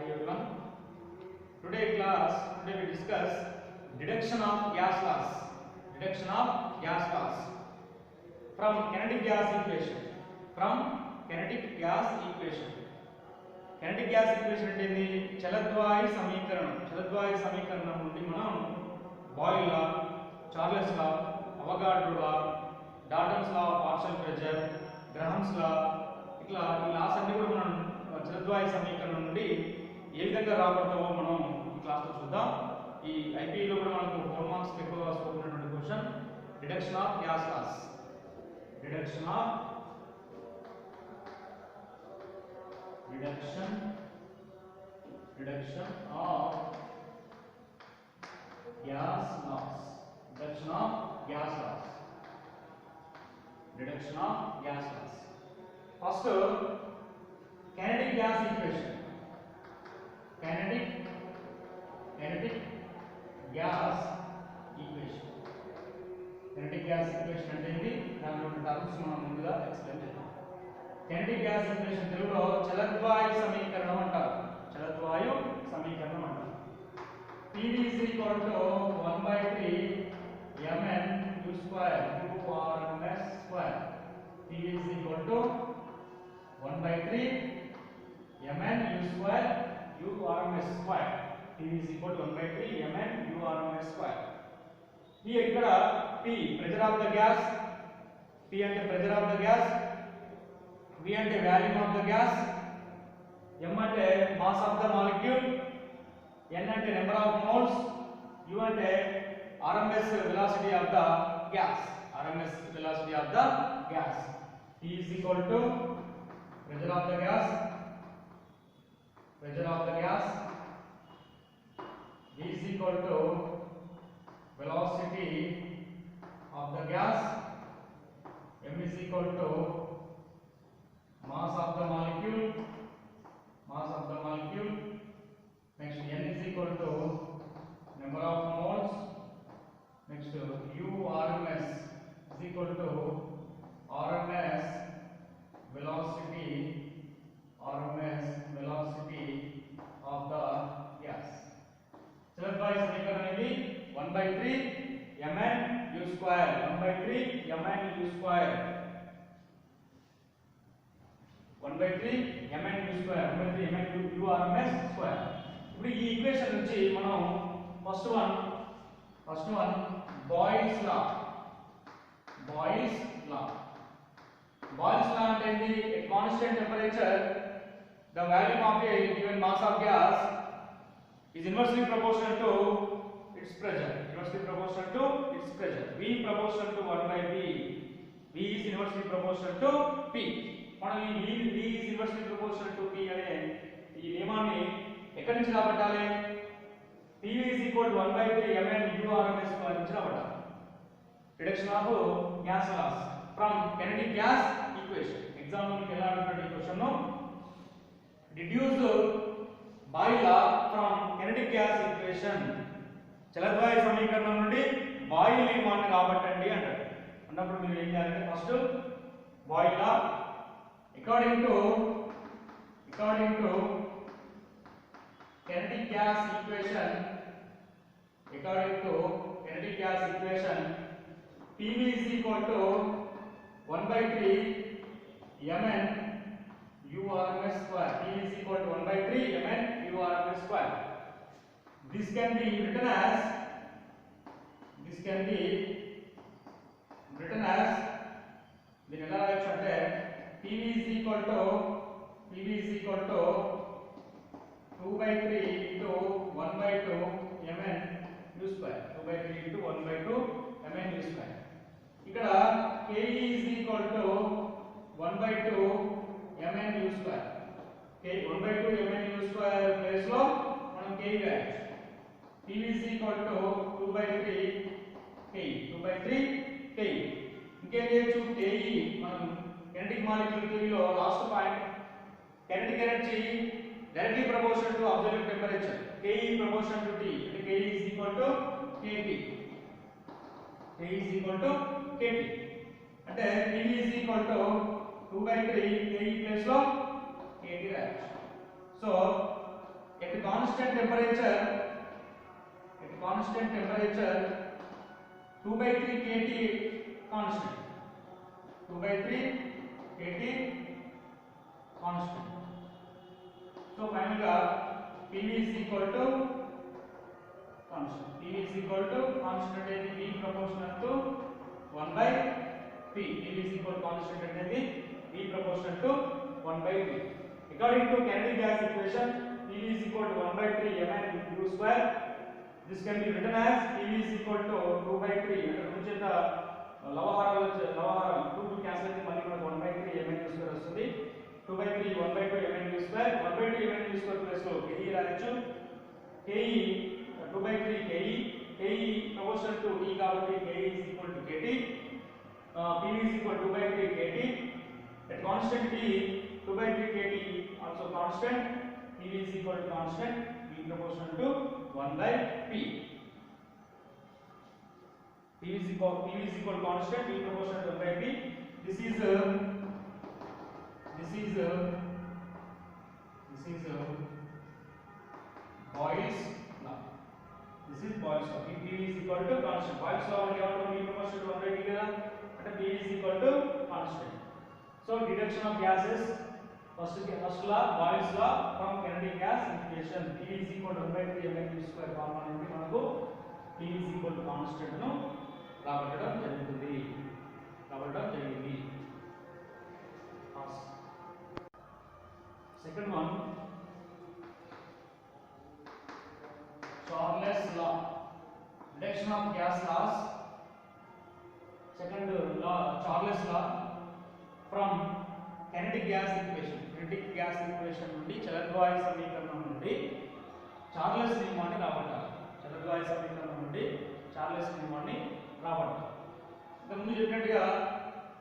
Hi everyone. Today we discuss deduction of gas laws. Deduction of gas laws from kinetic gas equation. From kinetic gas equation. Kinetic gas equation అంటే ఏంది? చలద్వాయి సమీకరణం. చలద్వాయి సమీకరణం నుండి మనం Boyle law, Charles law, Avogadro law, Dalton's law of partial pressure, Graham's law, ఇట్లా ఈ loss అన్ని కూడా మనం చలద్వాయి సమీకరణం నుండి ఏ విధంగా రాబడతామో మనం ఈ క్లాస్ లో చూద్దాం. ఈ ఐపీఈ లో కూడా మనకు 4 మార్క్స్ ఎక్కువగా స్కోప్ ఉన్నటువంటి question deduction of gas laws. డిడక్షన్ ఆఫ్ gas laws. Reduction of gas laws. First, kinetic gas equation. Kinetic gas equation. Kinetic gas equation అంటే ఏంటి? దానిలో ఉన్న టర్మ్స్ మనం ముందుగా ఎక్స్ప్లెయిన్ చేద్దాం. kinetic gas equation తెలుగులో చలద్వాయు సమీకరణం అంటారు. చలద్వాయు సమీకరణం అంటారు. PV is equal to 1/3 mn u square u rms square. PV is equal to 1/3 mn u square u rms square. PV is equal to 1/3 mn u rms square. Here ఇక్కడ P pressure of the gas, P అంటే pressure of the gas, V అంటే volume of the gas, M అంటే mass of the molecule, N అంటే number of moles, U అంటే RMS velocity of the gas. RMS velocity of the gas. P is equal to pressure of the gas, V is equal to velocity of the gas, M is equal to mass of the molecule, next N is equal to number of moles, next U RMS is equal to RMS velocity of the gas. చలద్వాయు సమీకరణం ఇది 1/3 mn u square, 1/3 mn u square, 1/3 mn u square, 1/3 mn u rms square. ఇప్పుడు ఈ equation నుంచి మనం first one boils లా అంటే ఏంటి? At constant temperature the volume of a given mass of gas is inversely proportional to its pressure. V proportional to 1/p. V is inversely proportional to P. మనం ఈ V is inversely proportional to P అనే ఈ నియమాన్ని ఎక్కడి నుంచి రాబట్టాలి? PV is equal to 1/3 mn u rms square నుంచి రాబట్టాలి. Reduction of gas laws from kinetic gas equation. Example కి ఎలా అడుగుతాడు ఈ క్వశ్చన్ ను? Deduce Boyle law from kinetic gas equation. చలద్వాయు సమీకరణం నుండి బాయిల్ నియమాన్ని రాబట్టండి అంటాడు. అన్నప్పుడు మీరు ఏం చేయాలంటే first boil law according to kinetic gas equation, PV is equal to 1/3 mn u rms square. PV is equal to 1/3 mn u rms square. This can be written as దీని ఎలా రాయొచ్చు అంటే PV is equal to 2/3 into 1/2 mn u square. 2/3 into 1/2 mn u square. ఇక్కడ Ke is equal to 1/2 mn u square. K 1/2 mn u square place లో మనం Ke రాయొచ్చు. PV is equal to 2/3 Ke. ఇంకేం చేయొచ్చు? Ke మనం kinetic molecule theory లో last point kinetic energy directly proportional to absolute temperature. Ke proportional to T. అంటే Ke is equal to Kt. అంటే PV is equal to 2/3 Ke place లో Kt రాయొచ్చు. So at constant temperature 2 by 3 kT constant, 2 by 3 kT constant. So finally PV is equal to constant. PV is equal to constant అనేది V proportional to 1 by P. PV is equal to constant అనేది V proportional to 1 by P. According to Kennedy gas equation, PV is equal to 1 by 3 mn u square. This can be written as PV is equal to 2 by 3. అంటే రెండు చేత లవహారం 2 cancel అయితే మళ్ళీ మనకు 1 by 3 mn u square వస్తుంది. 2 by 3 1 by 2 mn u square. 1 by 2 mn u square plus లో ke రాయొచ్చు. ke 2 by 3 ke proportional to t కాబట్టి ke is equal to kt. PV is equal to 2 by 3 kt. At constant t 2 by 3 kt also constant. PV is equal to constant. V proportional to 1 by P. PV is equal constant. V proportional to 1 by P. This is Boyle's law. This is Boyle's law. PV is equal to constant. Boyle's law అంటే ఏమంటారు? V proportional to 1 by P కదా. అంటే PV is equal to constant. So deduction of gases. First law, Boyle's law from Kennedy gas equation. PV is equal to 1 by 3 mn u square formula నుండి మనకు PV is equal to constant ను రాబట్టడం జరిగింది. Second one, Charles law, reduction of gas laws. Second law, Charles law from Kennedy gas equation. Kennedy gas equation నుండి చలద్వాయ సమీకరణం నుండి Charles నియమాన్ని రాబట్టాలి. చలద్వాయ సమీకరణం నుండి చార్లెస్ నియమాన్ని రాబట్టాలి. ఇంతకుముందు చెప్పినట్టుగా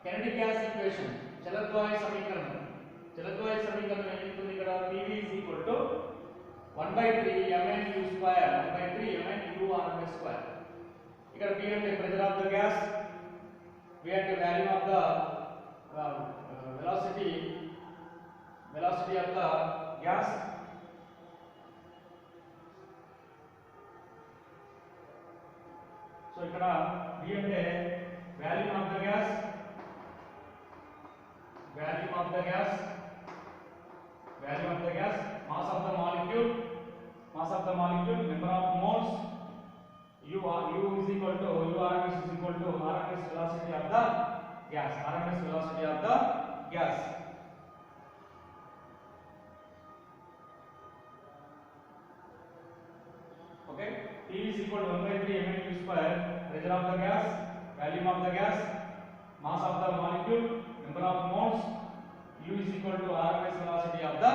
కెనడీ గ్యాస్ ఈక్వేషన్ చలద్వాయ సమీకరణం ఏం చెప్తుంది ఇక్కడ? PV is equal to 1 by 3 mn u square, 1 by 3 mn u RMS square. ఇక్కడ P అంటే pressure of the gas, V అంటే value of the velocity of the gas, so ఇక్కడ V అంటే value of the gas, mass of the molecule, number of moles, u is equal to RMS is equal to RMS velocity of the gas, okay. PV is equal to 1 by 3 mn u square, pressure of the gas, volume of the gas, mass of the molecule, number of moles, u is equal to RMS velocity of the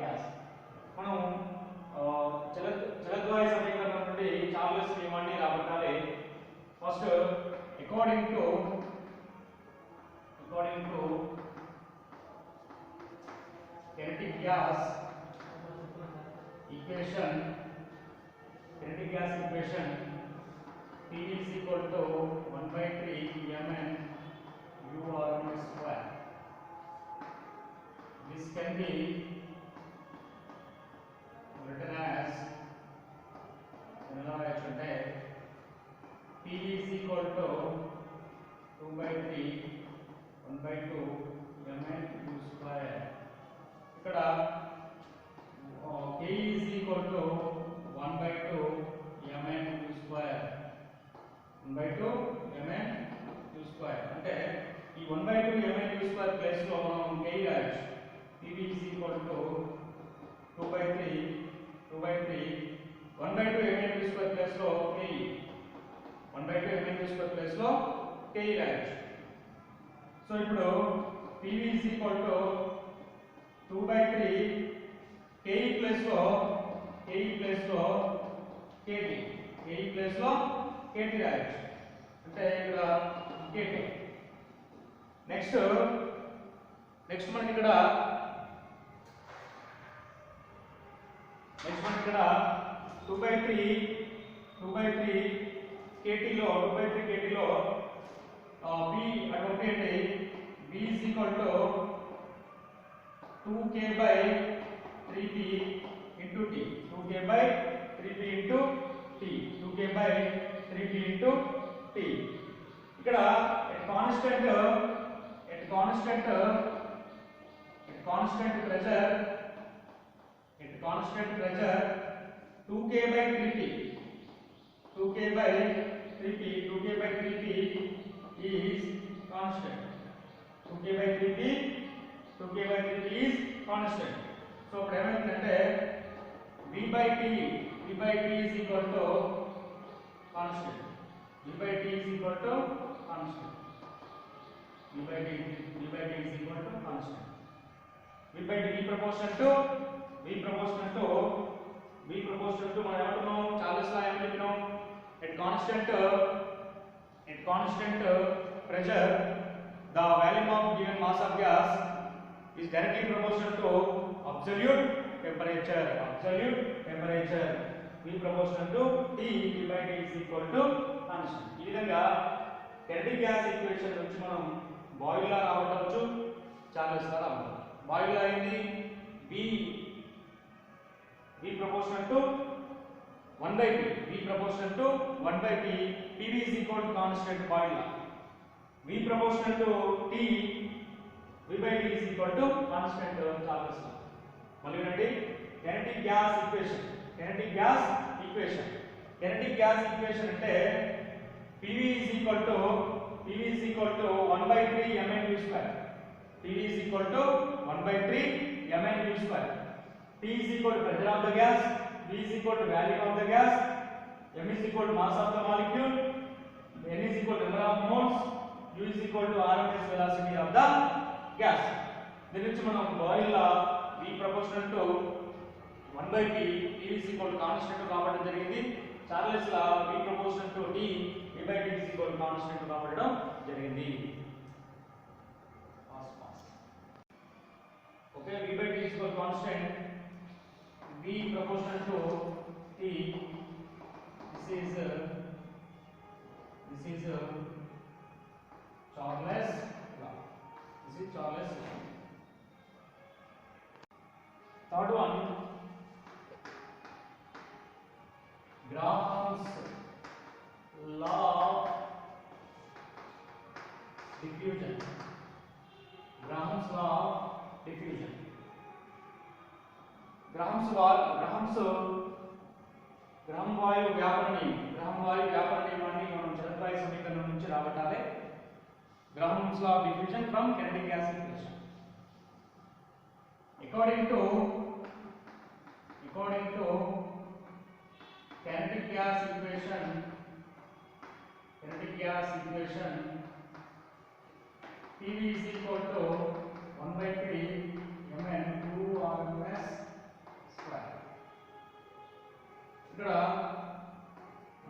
gas. మనం చలద్వాయ సమీకరణం నుండి Charles నియమాన్ని రాబట్టాలి. First according to kinetic gas equation, PV is equal to 1 by 3 mn u RMS square. This can be written as PV is equal to 2 by 3 1 by 2 mn u square. ఇక్కడ K is equal to 1 by 2 mn u square, 1 by 2 mn u square. అంటే ఈ 1 by 2 mn u square place లో మనం K రాయొచ్చు. PV is equal to 2 by 3 1 by 2 mn u square place లో K, 1 by 2 mn u square place లో K రాయొచ్చు. So ఇప్పుడు PV is equal to 2 by 3 K place లో KT రాయొచ్చు. అంటే ఇక్కడ KT. నెక్స్ట్ మనకి ఇక్కడ 2 by 3 KT లో B అటువంటి అంటే B is equal to 2K by 3P into T, 2K pressure 2k by 3p 2k by 3p is constant. 2k by 3p is constant. So ఏమైందంటే v by t is equal to constant. v by t is equal to constant. v by t is equal to constant. v by t proportional to మనం ఏమంటున్నాం Charles లా ఏం చెప్పినాం at constant pressure the volume of given mass of gas is directly proportional to absolute temperature. v proportional to t v by t is equal to constant. ఈ విధంగా kinetic gas equation నుంచి మనం Boyle లా రావవచ్చు, Charles లా రావచ్చు. Boil లా ఏంది v proportional to 1 by p pv is equal to constant boil law. v proportional to t v by t is equal to constant Charles law. మళ్ళీ రండి kinetic gas equation అంటే pv is equal to 1 by 3 mnu square. pv is equal to 1 by 3 mnu square. P is equal to pressure of the gas, V is equal to volume of the gas, M is equal to mass of the molecule, N is equal to number of moles, U is equal to RMS velocity of the gas. దీని నుంచి మనం Boyle law V proportional to 1 by P is equal to constant కాబట్టి జరిగింది. Charles law V proportional to T V by T is equal to constant కాబట్టి జరిగింది. Okay, V by T is equal to constant. V proportional to T. This is Charles law. Third one, Graham's law of diffusion. గ్రహం వాయు వ్యాపన నియమాన్ని మనం చతుర్భాయి సమీకరణం నుంచి రాబట్టాలి. Graham's law of diffusion from kinetic gas equation. According to kinetic gas equation, PV is equal to 1 by 3 mn 2 RMS square. ఇక్కడ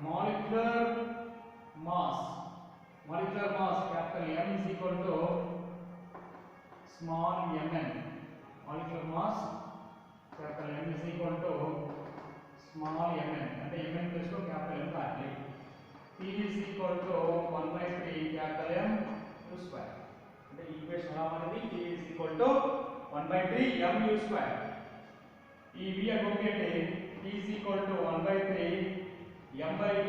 molecular mass capital M is equal to small mn. Molecular mass capital M is equal to small mn. అంటే mn plus తో capital M రాయాలి. PV is equal to 1 by 3 capital M square. అంటే equation ఎలా మనది P is equal to 1 by 3 mu square. ఈ V అగొంగేటే P is equal to 1 by 3 m by V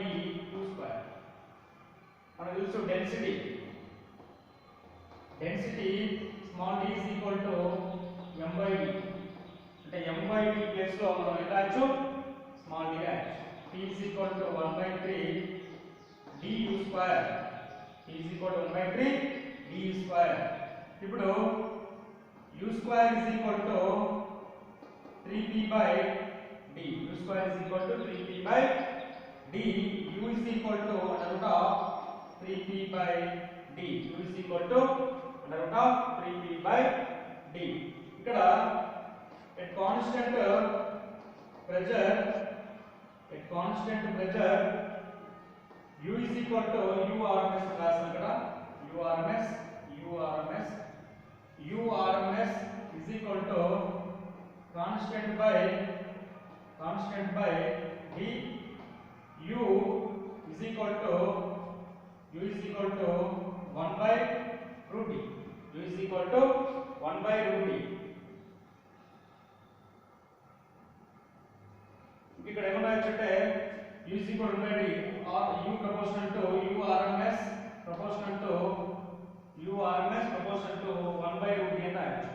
2 square. మనకు తెలుసు density small d is equal to m by V. అంటే m by V place లో మనం ఎలా రాయొచ్చు స్మాల్ d రాయొచ్చు. P is equal to 1 by 3 du square. P is equal to 1 by 3 du square. ఇప్పుడు u square is equal to 3p by d. U square is equal to 3p by d. U is equal to under root of 3p by d. U is equal to under root of 3p by d. ఇక్కడ at constant pressure U is equal to URMS రాస్తాం ఇక్కడ URMS is equal to constant by d. U is equal to 1 by root d. U is equal to 1 by root d. ఇక్కడ ఏమన్నా అంటే U is equal to 1 by d or U proportional to URMS proportional to URMS proportional to 1 by root d అని రాయొచ్చు.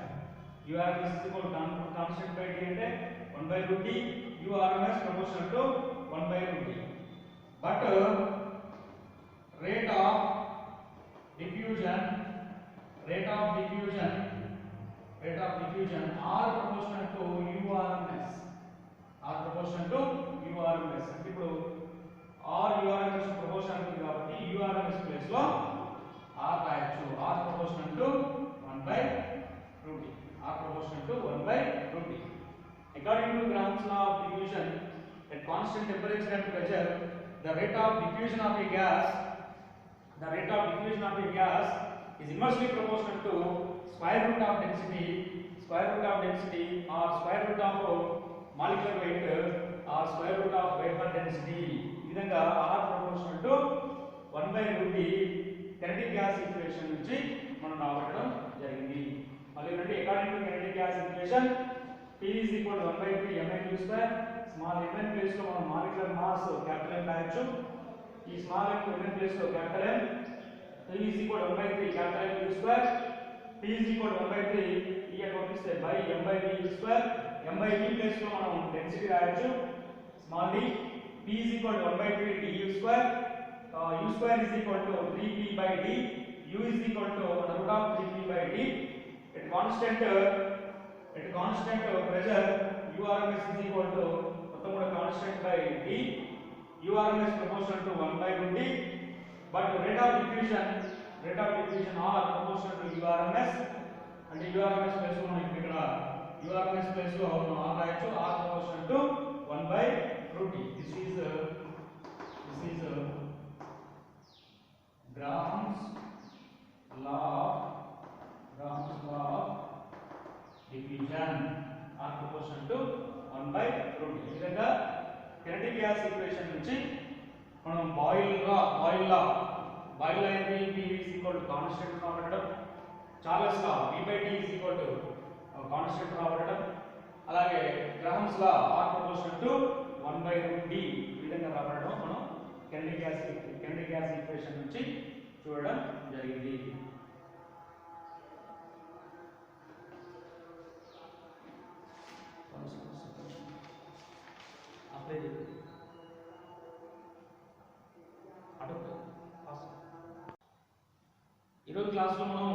URMS is equal to constant by d అంటే 1 by root d, URMS proportional to 1 by root d. But rate of diffusion are proportional to URMS. అంటే ఇప్పుడు R URMS proportional to కాబట్టి URMS place లో R రాయొచ్చు. R proportional to 1 by root d. R proportional to 1 by root d. According to Graham's law of diffusion, at constant temperature and pressure, the rate of diffusion of a gas is inversely proportional to square root of density or square root of molecular weight or square root of vapor density. ఈ విధంగా R proportional to 1 by root d kinetic gas equation నుంచి మనం రావడం జరిగింది. మళ్ళీ రండి, according to kinetic gas equation, P is equal to 1 by 3 mn square. Small mn place లో మనం మాలిక్యులర్ మాస్ క్యాపిటల్ M రాయొచ్చు. ఈ స్మాల్ mn ప్లేస్ లో capital M. P is equal to 1 by 3 capital M square. P is equal to 1 by 3 E అని పంపిస్తే by M by V square. M by V place లో మనం density రాయొచ్చు. Small d. P is equal to 1 by 3 du square. U square is equal to 3p by d. U is equal to root of 3p by d. At constant pressure, URMS is equal to మొత్తం కూడా constant by d. URMS proportional to 1 by root d. But rate of diffusion are proportional to URMS. అంటే URMS place లో మనం ఇక్కడ URMS place లో మనం R రాయొచ్చు. R proportional to 1 by root d. This is Graham's law of diffusion. R proportional to 1 by root d. ఈ విధంగా kinetic gas equation నుంచి మనం బాయిల్ లా ఏంటి? P is equal to constant రావడం. Charles law V by T is equal to constant రావడం. అలాగే గ్రాహమ్స్ లా R proportional to 1 by root d ఈ విధంగా రావడం మనం kinetic gas equation నుంచి చూడడం జరిగింది. ఈరోజు క్లాస్లో మనం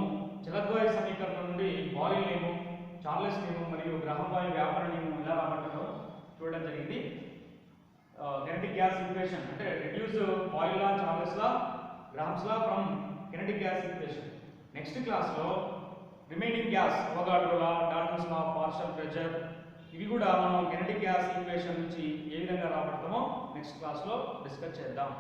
చలద్వాయు సమీకరణం నుండి బాయిల్ నియమం, చార్లెస్ నియమం మరియు గ్రహం వాయు వ్యాపార నియమం ఎలా రాబట్టాలో చూడడం జరిగింది. కినెటిక్ గ్యాస్ ఈక్వేషన్ అంటే reduce boil law, Charles law, grams law from kinetic gas equation. Next క్లాస్లో remaining gas, Avogadro law, Dalton's లా, పార్షియల్ ప్రెషర్, ఇవి కూడా మనం కినెటిక్ గ్యాస్ ఈక్వేషన్ నుంచి ఏ విధంగా రాబడతామో నెక్స్ట్ క్లాస్లో డిస్కస్ చేద్దాం.